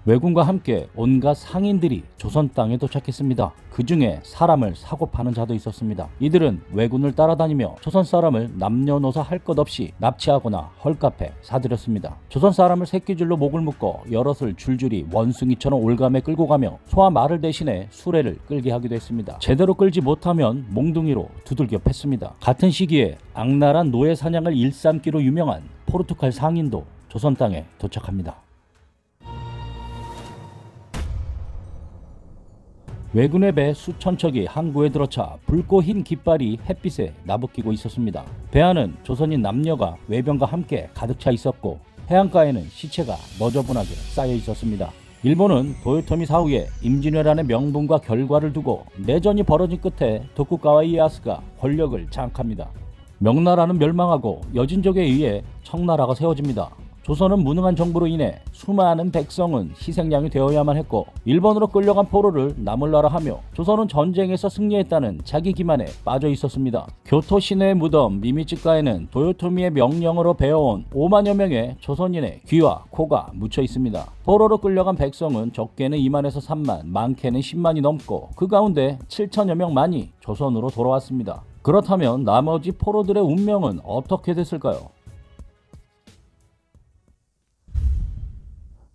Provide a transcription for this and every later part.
왜군과 함께 온갖 상인들이 조선 땅에 도착했습니다. 그 중에 사람을 사고 파는 자도 있었습니다. 이들은 왜군을 따라다니며 조선 사람을 남녀노소 할 것 없이 납치하거나 헐값에 사들였습니다. 조선 사람을 새끼줄로 목을 묶어 여럿을 줄줄이 원숭이처럼 올감에 끌고 가며 소와 말을 대신해 수레를 끌게 하기도 했습니다. 제대로 끌지 못하면 몽둥이로 두들겨 팼습니다. 같은 시기에 악랄한 노예 사냥을 일삼기로 유명한 포르투갈 상인도 조선 땅에 도착합니다. 왜군의 배 수천 척이 항구에 들어차 붉고 흰 깃발이 햇빛에 나부끼고 있었습니다. 배 안은 조선인 남녀가 외병과 함께 가득 차 있었고 해안가에는 시체가 너저분하게 쌓여 있었습니다. 일본은 도요토미 사후에 임진왜란의 명분과 결과를 두고 내전이 벌어진 끝에 도쿠가와 이에야스가 권력을 장악합니다. 명나라는 멸망하고 여진족에 의해 청나라가 세워집니다. 조선은 무능한 정부로 인해 수많은 백성은 희생양이 되어야만 했고 일본으로 끌려간 포로를 나몰라라 하며 조선은 전쟁에서 승리했다는 자기 기만에 빠져 있었습니다. 교토 시내의 무덤 미미츠가에는 도요토미의 명령으로 배워온 5만여 명의 조선인의 귀와 코가 묻혀 있습니다. 포로로 끌려간 백성은 적게는 2만에서 3만, 많게는 10만이 넘고 그 가운데 7천여 명만이 조선으로 돌아왔습니다. 그렇다면 나머지 포로들의 운명은 어떻게 됐을까요?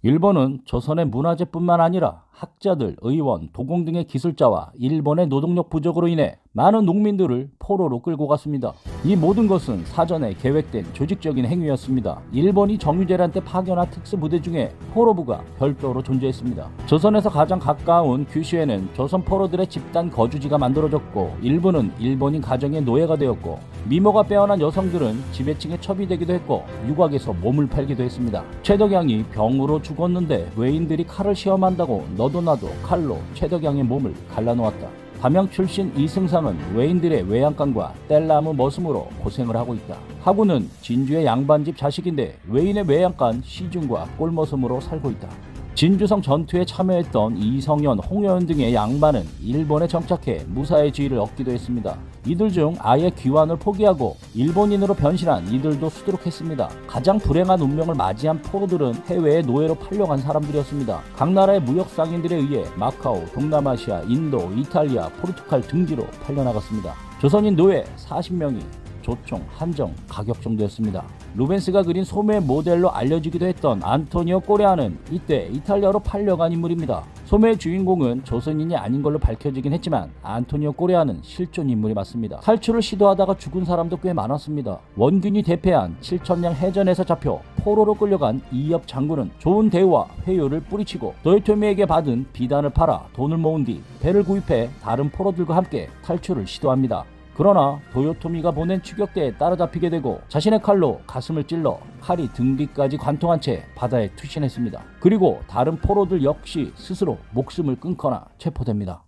일본은 조선의 문화재뿐만 아니라 학자들, 의원, 도공 등의 기술자와 일본의 노동력 부족으로 인해 많은 농민들을 포로로 끌고 갔습니다. 이 모든 것은 사전에 계획된 조직적인 행위였습니다. 일본이 정유재란 때 파견한 특수부대 중에 포로부가 별도로 존재했습니다. 조선에서 가장 가까운 규슈에는 조선 포로들의 집단 거주지가 만들어졌고 일부는 일본인 가정의 노예가 되었고 미모가 빼어난 여성들은 지배층에 첩이되기도 했고 유곽에서 몸을 팔기도 했습니다. 최덕양이 병으로 죽었는데 외인들이 칼을 시험한다고 너도 나도 칼로 최덕양의 몸을 갈라놓았다. 담양 출신 이승상은 외인들의 외양간과 뗄나무 머슴으로 고생을 하고 있다. 하구는 진주의 양반집 자식인데 외인의 외양간 시중과 꼴머슴으로 살고 있다. 진주성 전투에 참여했던 이성현, 홍여연 등의 양반은 일본에 정착해 무사의 지위를 얻기도 했습니다. 이들 중 아예 귀환을 포기하고 일본인으로 변신한 이들도 수두룩했습니다. 가장 불행한 운명을 맞이한 포로들은 해외에 노예로 팔려간 사람들이었습니다. 각 나라의 무역 상인들에 의해 마카오, 동남아시아, 인도, 이탈리아, 포르투갈 등지로 팔려나갔습니다. 조선인 노예 40명이 조총, 한정, 가격 정도였습니다. 루벤스가 그린 소매 모델로 알려지기도 했던 안토니오 꼬레아는 이때 이탈리아로 팔려간 인물입니다. 소매의 주인공은 조선인이 아닌 걸로 밝혀지긴 했지만 안토니오 꼬레아는 실존 인물이 맞습니다. 탈출을 시도하다가 죽은 사람도 꽤 많았습니다. 원균이 대패한 7천량 해전에서 잡혀 포로로 끌려간 이엽 장군은 좋은 대우와 회유를 뿌리치고 도요토미에게 받은 비단을 팔아 돈을 모은 뒤 배를 구입해 다른 포로들과 함께 탈출을 시도합니다. 그러나 도요토미가 보낸 추격대에 따라잡히게 되고 자신의 칼로 가슴을 찔러 칼이 등 뒤까지 관통한 채 바다에 투신했습니다. 그리고 다른 포로들 역시 스스로 목숨을 끊거나 체포됩니다.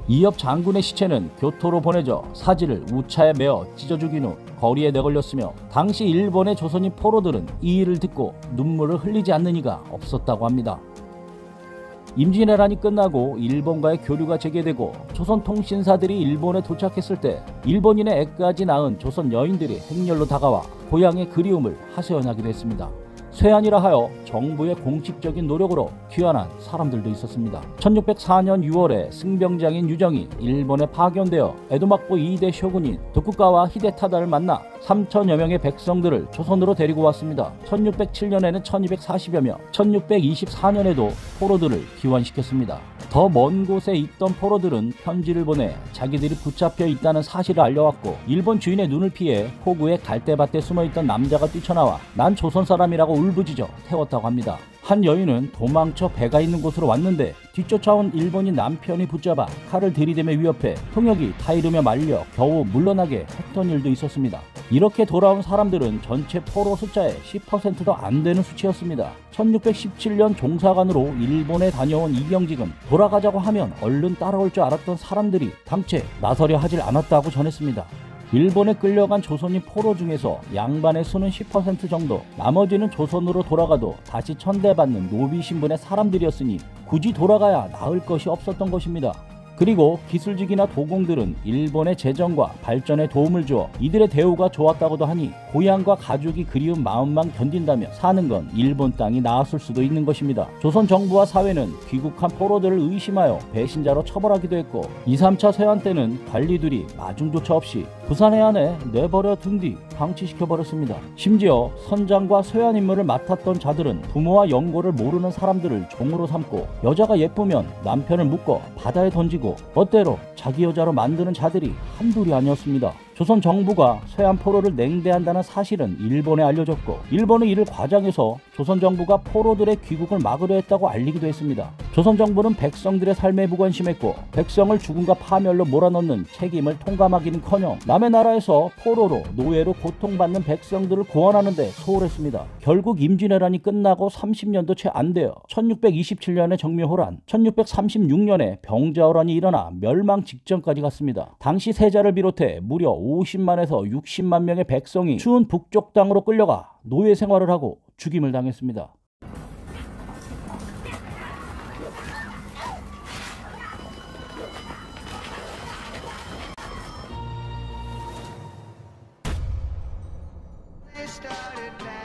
이엽 장군의 시체는 교토로 보내져 사지를 우차에 메어 찢어 죽인 후 거리에 내걸렸으며 당시 일본의 조선인 포로들은 이 일을 듣고 눈물을 흘리지 않는 이가 없었다고 합니다. 임진왜란이 끝나고 일본과의 교류가 재개되고 조선 통신사들이 일본에 도착했을 때 일본인의 애까지 낳은 조선 여인들이 행렬로 다가와 고향의 그리움을 하소연하기도 했습니다. 쇠한이라 하여 정부의 공식적인 노력으로 귀환한 사람들도 있었습니다. 1604년 6월에 승병장인 유정이 일본에 파견되어 에도막부 2대 쇼군인 도쿠가와 히데타다를 만나 3천여 명의 백성들을 조선으로 데리고 왔습니다. 1607년에는 1240여 명, 1624년에도 포로들을 귀환시켰습니다. 더 먼 곳에 있던 포로들은 편지를 보내 자기들이 붙잡혀 있다는 사실을 알려왔고 일본 주인의 눈을 피해 포구의 갈대밭에 숨어있던 남자가 뛰쳐나와 난 조선 사람이라고 울부짖어 태웠다고 합니다. 한 여인은 도망쳐 배가 있는 곳으로 왔는데 뒤쫓아온 일본인 남편이 붙잡아 칼을 들이대며 위협해 통역이 타이르며 말려 겨우 물러나게 했던 일도 있었습니다. 이렇게 돌아온 사람들은 전체 포로 숫자의 10%도 안 되는 수치였습니다. 1617년 종사관으로 일본에 다녀온 이경직은 돌아가자고 하면 얼른 따라올 줄 알았던 사람들이 당최 나서려 하질 않았다고 전했습니다. 일본에 끌려간 조선인 포로 중에서 양반의 수는 10% 정도, 나머지는 조선으로 돌아가도 다시 천대받는 노비 신분의 사람들이었으니 굳이 돌아가야 나을 것이 없었던 것입니다. 그리고 기술직이나 도공들은 일본의 재정과 발전에 도움을 주어 이들의 대우가 좋았다고도 하니 고향과 가족이 그리운 마음만 견딘다면 사는 건 일본 땅이 나았을 수도 있는 것입니다. 조선 정부와 사회는 귀국한 포로들을 의심하여 배신자로 처벌하기도 했고 2, 3차 세환 때는 관리들이 마중조차 없이 부산 해안에 내버려 둔 뒤 방치시켜버렸습니다. 심지어 선장과 세환 임무를 맡았던 자들은 부모와 연고를 모르는 사람들을 종으로 삼고 여자가 예쁘면 남편을 묶어 바다에 던지고 멋대로 자기 여자로 만드는 자들이 한둘이 아니었습니다. 조선 정부가 서해안 포로를 냉대한다는 사실은 일본에 알려졌고 일본은 이를 과장해서 조선 정부가 포로들의 귀국을 막으려 했다고 알리기도 했습니다. 조선 정부는 백성들의 삶에 무관심했고 백성을 죽음과 파멸로 몰아넣는 책임을 통감하기는커녕 남의 나라에서 포로로 노예로 고통받는 백성들을 구원하는 데 소홀했습니다. 결국 임진왜란이 끝나고 30년도 채 안 되어 1627년에 정묘호란, 1636년에 병자호란이 일어나 멸망 직전까지 갔습니다. 당시 세자를 비롯해 무려 50만에서 60만 명의 백성이 추운 북쪽 땅으로 끌려가 노예 생활을 하고 죽임을 당했습니다. Started